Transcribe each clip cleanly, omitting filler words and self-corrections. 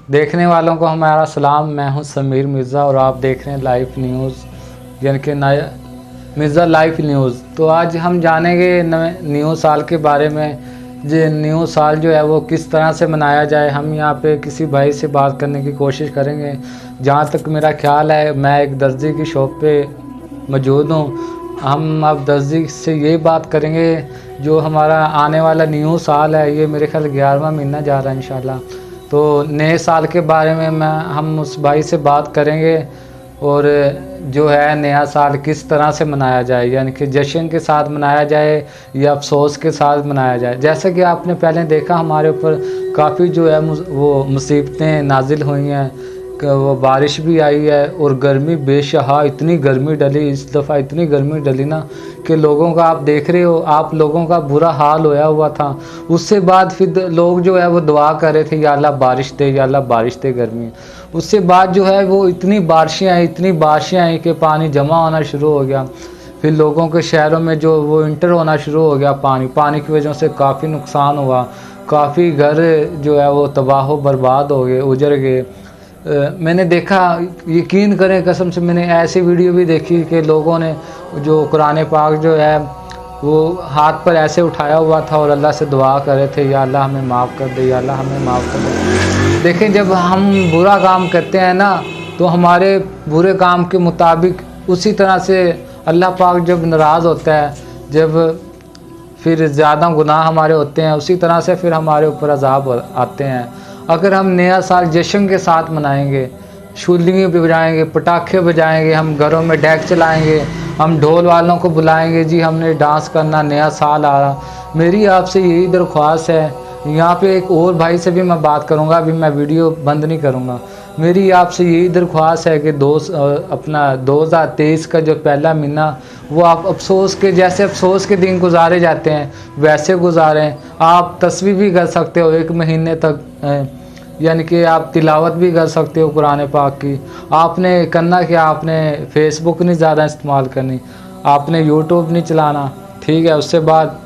देखने वालों को हमारा सलाम। मैं हूं समीर मिर्ज़ा और आप देख रहे हैं लाइव न्यूज़, यानी कि मिर्ज़ा लाइव न्यूज़। तो आज हम जानेंगे न्यू साल के बारे में। जो न्यू साल जो है वो किस तरह से मनाया जाए, हम यहाँ पे किसी भाई से बात करने की कोशिश करेंगे। जहाँ तक मेरा ख्याल है, मैं एक दर्जी की शॉप पे मौजूद हूँ। हम अब दर्जी से ये बात करेंगे जो हमारा आने वाला न्यू साल है, ये मेरे ख्याल 11वां महीना जा रहा है इंशाल्लाह। तो नए साल के बारे में हम उस भाई से बात करेंगे और जो है नया साल किस तरह से मनाया जाए, यानी कि जश्न के साथ मनाया जाए या अफसोस के साथ मनाया जाए। जैसे कि आपने पहले देखा हमारे ऊपर काफ़ी जो है वो मुसीबतें नाजिल हुई हैं, वो बारिश भी आई है और गर्मी बेशहा इतनी गर्मी डली, इस दफ़ा इतनी गर्मी डली ना कि लोगों का आप देख रहे हो, आप लोगों का बुरा हाल होया हुआ था। उससे बाद फिर लोग जो है वो दुआ कर रहे थे, या अल्लाह बारिश दे, या अल्लाह बारिश दे गर्मी। उससे बाद जो है वो इतनी बारिशें आई कि पानी जमा होना शुरू हो गया। फिर लोगों के शहरों में जो वो इंटर होना शुरू हो गया, पानी की वजह से काफ़ी नुकसान हुआ, काफ़ी घर जो है वो तबाह बर्बाद हो गए, उजड़ गए। मैंने देखा, यकीन करें कसम से, मैंने ऐसी वीडियो भी देखी कि लोगों ने जो कुरान पाक जो है वो हाथ पर ऐसे उठाया हुआ था और अल्लाह से दुआ कर रहे थे, या अल्लाह हमें माफ़ कर दे, या अल्लाह हमें माफ़ कर दे। देखें, जब हम बुरा काम करते हैं ना, तो हमारे बुरे काम के मुताबिक उसी तरह से अल्लाह पाक जब नाराज़ होता है, जब फिर ज़्यादा गुनाह हमारे होते हैं, उसी तरह से फिर हमारे ऊपर अजाब आते हैं। अगर हम नया साल जश्न के साथ मनाएंगे, शूलियाँ बजाएंगे, पटाखे बजाएंगे, हम घरों में डेक चलाएंगे, हम ढोल वालों को बुलाएंगे, जी हमने डांस करना, नया साल आ रहा। मेरी आपसे यही दरख्वास्त है। यहाँ पे एक और भाई से भी मैं बात करूँगा, अभी मैं वीडियो बंद नहीं करूँगा। मेरी आपसे यही दरख्वास्त है कि अपना 2023 का जो पहला महीना वो आप जैसे अफसोस के दिन गुजारे जाते हैं वैसे गुजारें। आप तस्वीर भी कर सकते हो 1 महीने तक, यानी कि आप तिलावत भी कर सकते हो कुरान पाक की। आपने करना क्या, आपने फेसबुक नहीं ज़्यादा इस्तेमाल करनी, आपने यूट्यूब नहीं चलाना, ठीक है। उससे बाद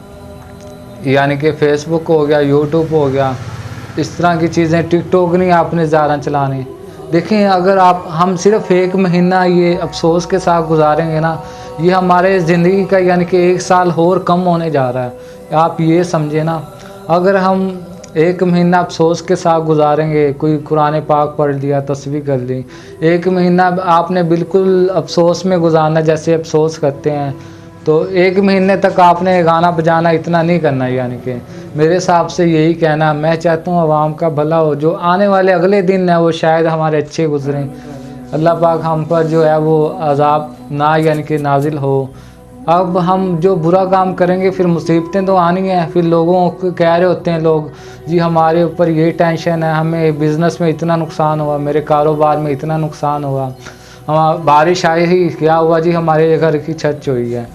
यानी कि फेसबुक हो गया, यूट्यूब हो गया, इस तरह की चीज़ें, टिकटॉक नहीं आपने ज़्यादा चलानी। देखें, अगर हम सिर्फ 1 महीना ये अफसोस के साथ गुजारेंगे ना, ये हमारे ज़िंदगी का यानी कि 1 साल और कम होने जा रहा है। आप ये समझे ना, अगर हम 1 महीना अफसोस के साथ गुजारेंगे, कोई कुरान पाक पढ़ लिया, तस्बीह कर ली, 1 महीना आपने बिल्कुल अफसोस में गुजारना, जैसे अफसोस करते हैं। तो 1 महीने तक आपने गाना बजाना इतना नहीं करना। यानी कि मेरे हिसाब से यही कहना, मैं चाहता हूँ आवाम का भला हो, जो आने वाले अगले दिन है वो शायद हमारे अच्छे गुजरें। अल्लाह पाक हम पर जो है वो अजाब ना यानी कि नाजिल हो। अब हम जो बुरा काम करेंगे फिर मुसीबतें तो आनी हैं। फिर लोगों को कह रहे होते हैं लोग, जी हमारे ऊपर ये टेंशन है, हमें बिज़नेस में इतना नुकसान हुआ, मेरे कारोबार में इतना नुकसान हुआ, हम बारिश आई ही क्या हुआ, जी हमारे घर की छत चोई है,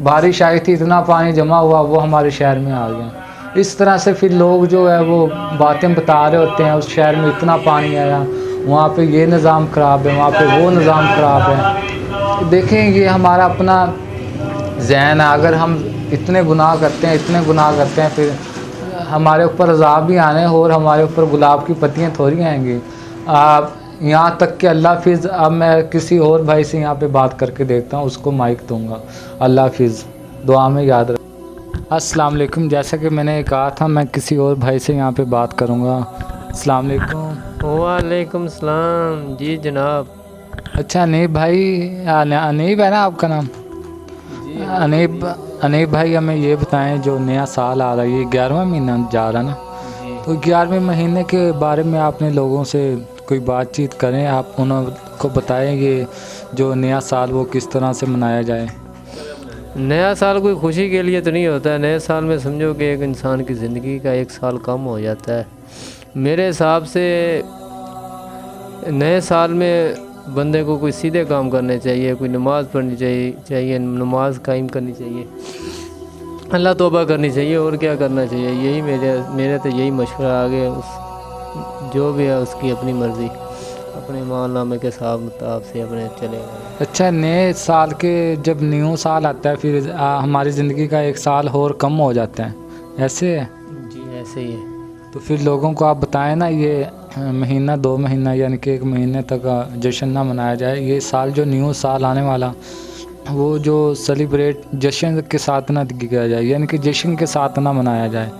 बारिश आई थी, इतना पानी जमा हुआ, वो हमारे शहर में आ गया। इस तरह से फिर लोग जो है वो बातें बता रहे होते हैं, उस शहर में इतना पानी आया, वहाँ पे ये निज़ाम ख़राब है, वहाँ पे वो निज़ाम ख़राब है। देखें, ये हमारा अपना ज़हन है। अगर हम इतने गुनाह करते हैं फिर हमारे ऊपर अज़ाब भी आने और हमारे ऊपर गुलाब की पत्तियाँ थोड़ी आएंगी। यहाँ तक कि अल्लाह हाफिज़। अब मैं किसी और भाई से यहाँ पे बात करके देखता हूँ, उसको माइक दूँगा। अल्लाह हाफिज़, दुआ में याद रख। अस्सलाम वालेकुम। जैसा कि मैंने कहा था, मैं किसी और भाई से यहाँ पे बात करूँगा। अस्सलाम वालेकुम। वालेकुम सलाम। जी जनाब। अच्छा, अनीब भाई, अनीब है ना आपका नाम? अनीब भाई, हमें ये बताएं, जो नया साल आ रहा है, ये 11वां महीना जा रहा है ना, तो 11वें महीने के बारे में आपने लोगों से कोई बातचीत करें, आप उनको बताएं कि जो नया साल वो किस तरह से मनाया जाए। नया साल कोई खुशी के लिए तो नहीं होता है। नए साल में समझो कि एक इंसान की ज़िंदगी का 1 साल कम हो जाता है। मेरे हिसाब से नए साल में बंदे को कोई सीधे काम करने चाहिए, कोई नमाज़ पढ़नी चाहिए, नमाज कायम करनी चाहिए, अल्लाह तौबा करनी चाहिए, और क्या करना चाहिए। यही मेरे तो यही मशवरा। आगे जो भी है उसकी अपनी मर्ज़ी, अपने मालनामे के हिसाब से अपने चलेगा। अच्छा, नए साल के जब न्यू साल आता है फिर हमारी ज़िंदगी का 1 साल और कम हो जाता है, ऐसे है? जी ऐसे ही है। तो फिर लोगों को आप बताएं ना, ये महीना 2 महीना यानी कि 1 महीने तक जश्न ना मनाया जाए। ये साल जो न्यू साल आने वाला वो जो सेलिब्रेट जश्न के साथ ना किया जाए, यानी कि जश्न के साथ ना मनाया जाए।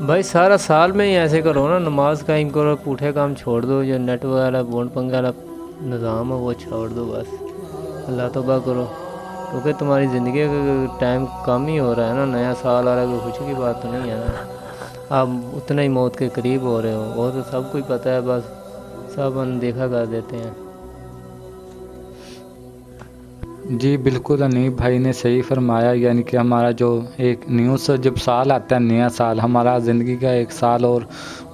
भाई सारा साल में ही ऐसे करो ना, नमाज कायम करो, पूठे काम छोड़ दो, जो नेट वाला बोन पंगा वाला निज़ाम है वो छोड़ दो बस, अल्लाह तौबा करो, क्योंकि तुम्हारी ज़िंदगी का टाइम कम ही हो रहा है ना, नया साल आ रहा है, कोई खुशी की बात तो नहीं है ना। आप उतना ही मौत के करीब हो रहे हो, वो तो सबको ही पता है, बस सब अनदेखा कर देते हैं। जी बिल्कुल, अनीब भाई ने सही फरमाया। यानी कि हमारा जो एक न्यू सा जब साल आता है, नया साल, हमारा ज़िंदगी का एक साल और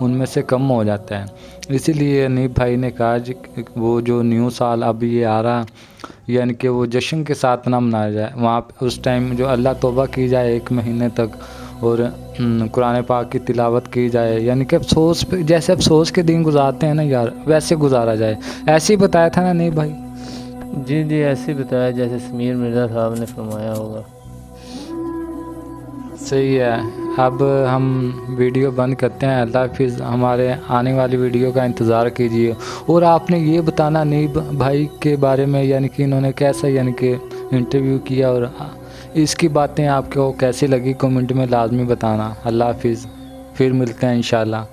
उनमें से कम हो जाता है। इसीलिए अनीब भाई ने कहा जी वो जो न्यू साल अभी ये आ रहा, यानी कि वो जश्न के साथ ना मनाया जाए। वहाँ पे उस टाइम जो अल्लाह तौबा की जाए 1 महीने तक, और कुरान पाक की तिलावत की जाए, यानी कि अफसोस पे, जैसे अफसोस के दिन गुजारते हैं ना यार, वैसे गुजारा जाए। ऐसे ही बताया था ना अनीब भाई? जी जी, ऐसे ही बताया जैसे समीर मिर्ज़ा साहब ने फरमाया होगा। सही है। अब हम वीडियो बंद करते हैं। अल्लाह हाफिज़। हमारे आने वाली वीडियो का इंतज़ार कीजिए। और आपने ये बताना अनीब भाई के बारे में, यानी कि इन्होंने कैसा यानी कि इंटरव्यू किया और इसकी बातें आपको कैसी लगी, कमेंट में लाजमी बताना। अल्लाह हाफिज़, फिर मिलते हैं इंशाल्लाह।